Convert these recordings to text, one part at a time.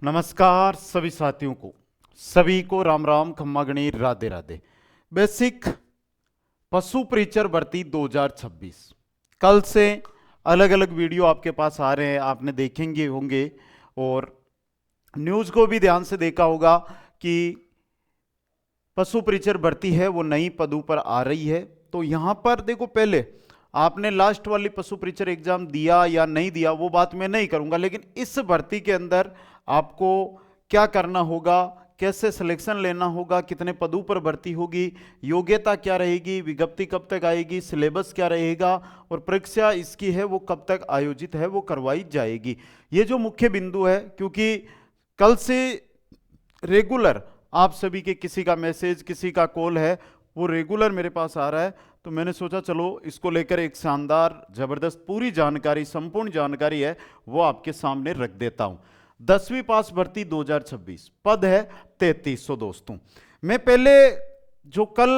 नमस्कार सभी साथियों को, सभी को राम राम, खम्मा गणी, राधे राधे। बेसिक पशु प्रीचर भर्ती 2026 कल से अलग अलग वीडियो आपके पास आ रहे हैं, आपने देखेंगे होंगे और न्यूज़ को भी ध्यान से देखा होगा कि पशु प्रीचर भर्ती है वो नई पदों पर आ रही है। तो यहां पर देखो, पहले आपने लास्ट वाली पशु प्रीचर एग्जाम दिया या नहीं दिया वो बात मैं नहीं करूंगा, लेकिन इस भर्ती के अंदर आपको क्या करना होगा, कैसे सिलेक्शन लेना होगा, कितने पदों पर भर्ती होगी, योग्यता क्या रहेगी, विज्ञप्ति कब तक आएगी, सिलेबस क्या रहेगा और परीक्षा इसकी है वो कब तक आयोजित है वो करवाई जाएगी, ये जो मुख्य बिंदु है। क्योंकि कल से रेगुलर आप सभी के किसी का मैसेज, किसी का कॉल है वो रेगुलर मेरे पास आ रहा है, तो मैंने सोचा चलो इसको लेकर एक शानदार जबरदस्त पूरी जानकारी, संपूर्ण जानकारी है वो आपके सामने रख देता हूं। 10वीं पास भर्ती 2026 पद है 3300। दोस्तों मैं पहले जो कल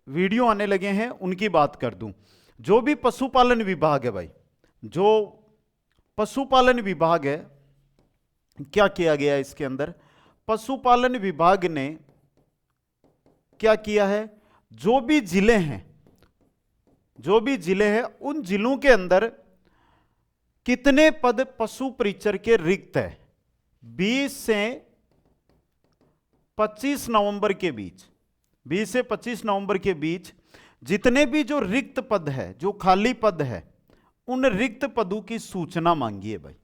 वीडियो आने लगे हैं उनकी बात कर दूं। जो भी पशुपालन विभाग है भाई, जो पशुपालन विभाग है, क्या किया गया इसके अंदर, पशुपालन विभाग ने क्या किया है, जो भी जिले हैं, जो भी जिले हैं उन जिलों के अंदर कितने पद पशु प्रीचर के रिक्त है, 20 से 25 नवंबर के बीच, 20 से 25 नवंबर के बीच जितने भी जो रिक्त पद है, जो खाली पद है, उन रिक्त पदों की सूचना मांगी है भाई।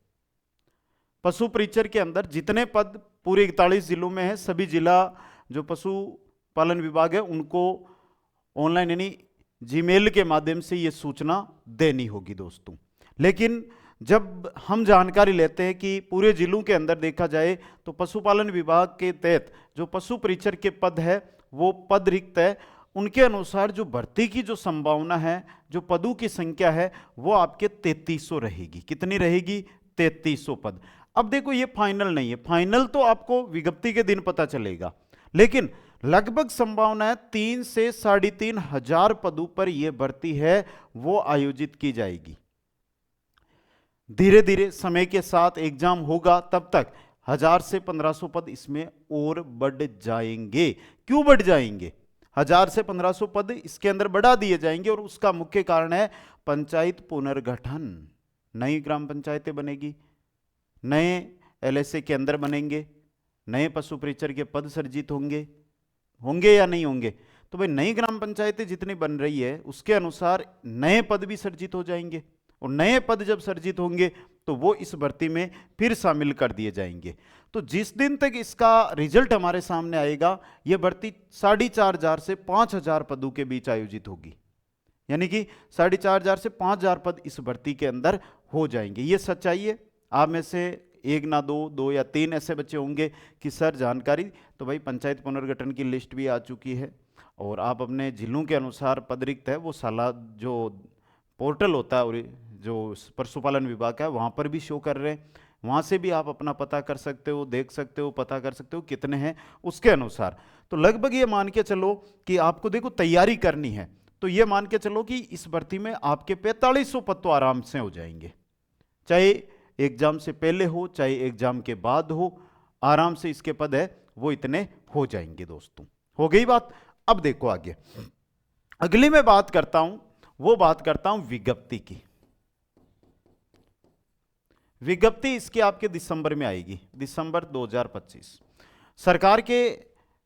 पशु प्रीचर के अंदर जितने पद पूरे 41 जिलों में है, सभी जिला जो पशु पालन विभाग है उनको ऑनलाइन यानी जीमेल के माध्यम से यह सूचना देनी होगी दोस्तों। लेकिन जब हम जानकारी लेते हैं कि पूरे जिलों के अंदर देखा जाए तो पशुपालन विभाग के तहत जो पशु प्रीचर के पद है वो पद रिक्त है, उनके अनुसार जो भर्ती की जो संभावना है, जो पदों की संख्या है वो आपके 3300 रहेगी। कितनी रहेगी? 3300 पद। अब देखो ये फाइनल नहीं है, फाइनल तो आपको विज्ञप्ति के दिन पता चलेगा, लेकिन लगभग संभावना है 3 से 3.5 हजार पदों पर यह भर्ती है वो आयोजित की जाएगी। धीरे धीरे समय के साथ एग्जाम होगा, तब तक 1000 से 1500 पद इसमें और बढ़ जाएंगे। क्यों बढ़ जाएंगे? 1000 से 1500 पद इसके अंदर बढ़ा दिए जाएंगे और उसका मुख्य कारण है पंचायत पुनर्गठन। नई ग्राम पंचायतें बनेगी, नए एलएसए के अंदर बनेंगे, नए पशु प्रीचर के पद सर्जित होंगे या नहीं होंगे। तो भाई नई ग्राम पंचायतें जितनी बन रही है उसके अनुसार नए पद भी सर्जित हो जाएंगे, और नए पद जब सर्जित होंगे तो वो इस भर्ती में फिर शामिल कर दिए जाएंगे। तो जिस दिन तक इसका रिजल्ट हमारे सामने आएगा, यह भर्ती 4500 से 5000 पदों के बीच आयोजित होगी, यानी कि 4500 से 5000 पद इस भर्ती के अंदर हो जाएंगे। ये सच्चाई है। आप में से एक ना दो या तीन ऐसे बच्चे होंगे कि सर जानकारी, तो भाई पंचायत पुनर्गठन की लिस्ट भी आ चुकी है और आप अपने जिलों के अनुसार पद रिक्त है वो साला जो पोर्टल होता है और जो पशुपालन विभाग है वहाँ पर भी शो कर रहे हैं, वहाँ से भी आप अपना पता कर सकते हो, देख सकते हो, पता कर सकते हो कितने हैं उसके अनुसार। तो लगभग ये मान के चलो कि आपको देखो तैयारी करनी है, तो ये मान के चलो कि इस भर्ती में आपके 4500 पद तो आराम से हो जाएंगे, चाहे एग्जाम से पहले हो चाहे एग्जाम के बाद हो, आराम से इसके पद है वो इतने हो जाएंगे। दोस्तों हो गई बात। अब देखो आगे, अगली मैं बात करता हूं, वो बात करता हूं विज्ञप्ति की। विज्ञप्ति इसकी आपके दिसंबर में आएगी, दिसंबर 2025। सरकार के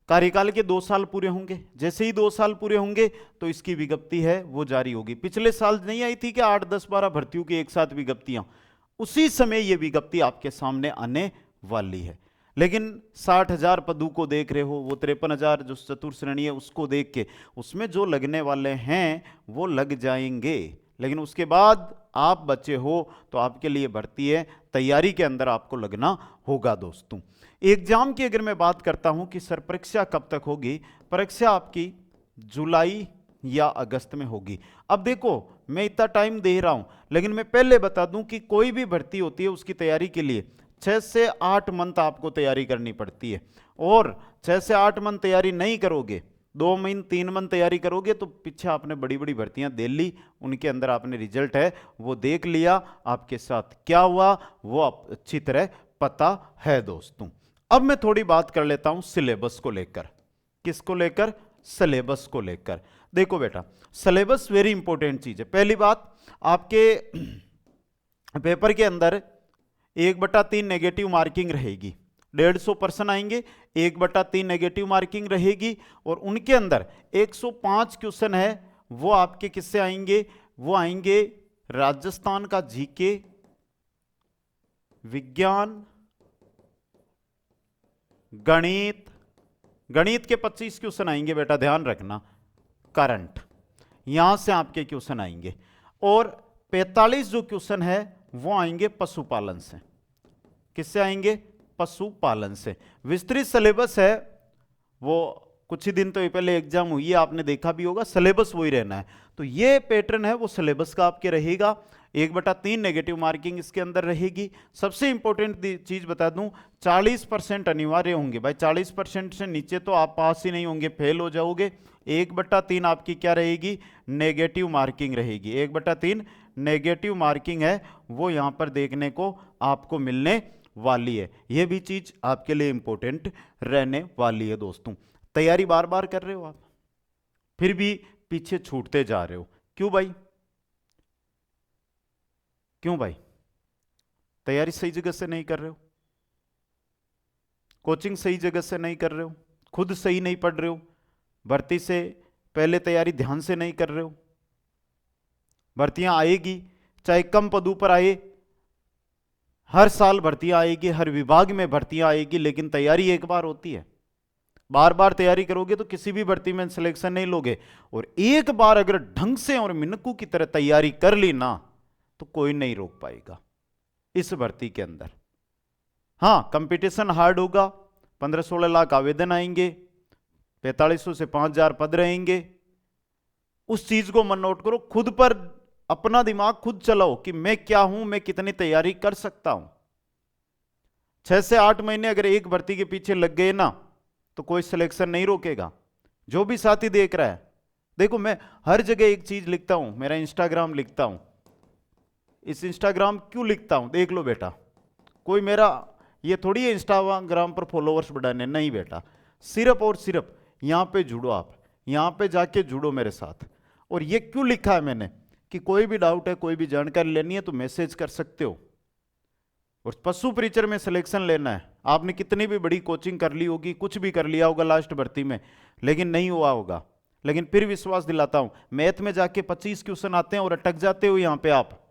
कार्यकाल के 2 साल पूरे होंगे, जैसे ही 2 साल पूरे होंगे तो इसकी विज्ञप्ति है वो जारी होगी। पिछले साल नहीं आई थी कि 8, 10, 12 भर्तियों की एक साथ विज्ञप्तियां, उसी समय यह विज्ञप्ति आपके सामने आने वाली है। लेकिन 60,000 पदों को देख रहे हो, वो 53,000 जो चतुर्थ श्रेणी है उसको देख के उसमें जो लगने वाले हैं वो लग जाएंगे, लेकिन उसके बाद आप बच्चे हो तो आपके लिए भर्ती है, तैयारी के अंदर आपको लगना होगा। दोस्तों एग्जाम की अगर मैं बात करता हूं कि सर परीक्षा कब तक होगी, परीक्षा आपकी जुलाई या अगस्त में होगी। अब देखो मैं इतना टाइम दे रहा हूं, लेकिन मैं पहले बता दूं कि कोई भी भर्ती होती है उसकी तैयारी के लिए 6 से 8 मंथ आपको तैयारी करनी पड़ती है, और 6 से 8 मंथ तैयारी नहीं करोगे, 2 महीने 3 मंथ तैयारी करोगे तो पीछे आपने बड़ी बड़ी भर्तियां दे ली, उनके अंदर आपने रिजल्ट है वो देख लिया, आपके साथ क्या हुआ वो आप अच्छी तरह पता है दोस्तों। अब मैं थोड़ी बात कर लेता हूं सिलेबस को लेकर। किसको लेकर? सिलेबस को लेकर। देखो बेटा, सिलेबस वेरी इंपॉर्टेंट चीज है। पहली बात, आपके पेपर के अंदर 1/3 नेगेटिव मार्किंग रहेगी, 150 पर्सन आएंगे, 1/3 नेगेटिव मार्किंग रहेगी, और उनके अंदर 105 क्वेश्चन है वो आपके किससे आएंगे? वो आएंगे राजस्थान का जीके, विज्ञान, गणित। गणित के 25 क्वेश्चन आएंगे बेटा, ध्यान रखना। करंट, यहां से आपके क्वेश्चन आएंगे, और 45 जो क्वेश्चन है वो आएंगे पशुपालन से। किससे आएंगे? पशुपालन से। विस्तृत सिलेबस है, वो कुछ ही दिन तो पहले एग्जाम हुई है, आपने देखा भी होगा, सिलेबस वही रहना है। तो ये पैटर्न है वो सिलेबस का आपके रहेगा। 1/3 नेगेटिव मार्किंग इसके अंदर रहेगी। सबसे इंपॉर्टेंट चीज बता दूं, 40% अनिवार्य होंगे भाई। 40% से नीचे तो आप पास ही नहीं होंगे, फेल हो जाओगे। 1/3 आपकी क्या रहेगी? नेगेटिव मार्किंग रहेगी। 1/3 नेगेटिव मार्किंग है वो यहां पर देखने को आपको मिलने वाली है। यह भी चीज आपके लिए इंपॉर्टेंट रहने वाली है दोस्तों। तैयारी बार बार कर रहे हो आप, फिर भी पीछे छूटते जा रहे हो, क्यों भाई? क्यों भाई? तैयारी सही जगह से नहीं कर रहे हो, कोचिंग सही जगह से नहीं कर रहे हो, खुद सही नहीं पढ़ रहे हो, भर्ती से पहले तैयारी ध्यान से नहीं कर रहे हो। भर्तियां आएगी, चाहे कम पदों पर आए, हर साल भर्तियां आएगी, हर विभाग में भर्तियां आएगी, लेकिन तैयारी एक बार होती है। बार बार तैयारी करोगे तो किसी भी भर्ती में सिलेक्शन नहीं लोगे। और एक बार अगर ढंग से और मिनकू की तरह तैयारी कर ली ना, तो कोई नहीं रोक पाएगा इस भर्ती के अंदर। हां, कंपटीशन हार्ड होगा, 15-16 लाख आवेदन आएंगे, 4500 से 5000 पद रहेंगे। उस चीज को मन नोट करो, खुद पर अपना दिमाग खुद चलाओ कि मैं क्या हूं, मैं कितनी तैयारी कर सकता हूं। 6 से 8 महीने अगर एक भर्ती के पीछे लग गए ना, तो कोई सिलेक्शन नहीं रोकेगा। जो भी साथी देख रहा है, देखो मैं हर जगह एक चीज लिखता हूं, मेरा इंस्टाग्राम लिखता हूं। इस इंस्टाग्राम क्यों लिखता हूं? देख लो बेटा, कोई मेरा ये थोड़ी है इंस्टाग्राम पर फॉलोअर्स बढ़ाने, नहीं बेटा। सिर्फ और सिर्फ यहां पे जुड़ो, आप यहां पे जाके जुड़ो मेरे साथ। और ये क्यों लिखा है मैंने कि कोई भी डाउट है, कोई भी जानकारी लेनी है तो मैसेज कर सकते हो। और पशु परिचर में सिलेक्शन लेना है, आपने कितनी भी बड़ी कोचिंग कर ली होगी, कुछ भी कर लिया होगा लास्ट भर्ती में, लेकिन नहीं हुआ होगा। लेकिन फिर विश्वास दिलाता हूं, मैथ में जाके 25 क्वेश्चन आते हैं और अटक जाते हो यहां पे आप।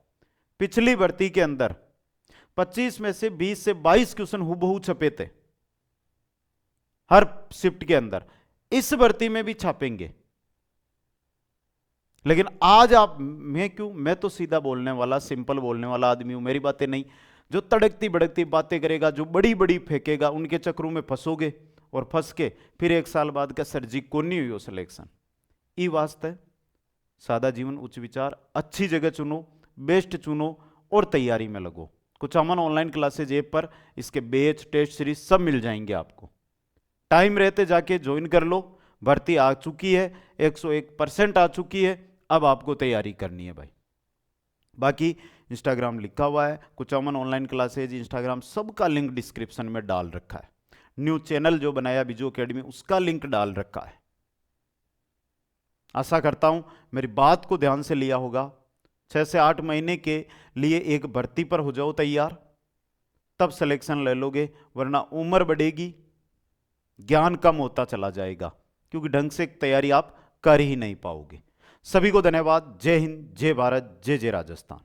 पिछली भर्ती के अंदर 25 में से 20 से 22 क्वेश्चन हुबहू छपे थे हर शिफ्ट के अंदर। इस भर्ती में भी छापेंगे। लेकिन आज आप, मैं क्यों, मैं तो सीधा बोलने वाला, सिंपल बोलने वाला आदमी हूं, मेरी बातें नहीं। जो तड़कती भड़कती बातें करेगा, जो बड़ी बड़ी फेंकेगा, उनके चक्रों में फंसोगे, और फंस के फिर 1 साल बाद का सर जी को नहीं हुई हो सिलेक्शन। ई वास्ते सादा जीवन, उच्च विचार, अच्छी जगह चुनो, बेस्ट चुनो और तैयारी में लगो। कुछ अमन ऑनलाइन क्लासेज ऐप पर इसके बैच, टेस्ट सीरीज सब मिल जाएंगे आपको। टाइम रहते जाके ज्वाइन कर लो। भर्ती आ चुकी है, 101% आ चुकी है, अब आपको तैयारी करनी है भाई। बाकी इंस्टाग्राम लिखा हुआ है, कुछ अमन ऑनलाइन क्लासेज, इंस्टाग्राम, सबका लिंक डिस्क्रिप्शन में डाल रखा है। न्यू चैनल जो बनाया बिजू एकेडमी, उसका लिंक डाल रखा है। आशा करता हूं मेरी बात को ध्यान से लिया होगा। 6 से 8 महीने के लिए एक भर्ती पर हो जाओ तैयार, तब सिलेक्शन ले लोगे, वरना उम्र बढ़ेगी, ज्ञान कम होता चला जाएगा, क्योंकि ढंग से तैयारी आप कर ही नहीं पाओगे। सभी को धन्यवाद। जय हिंद, जय भारत, जय जय राजस्थान।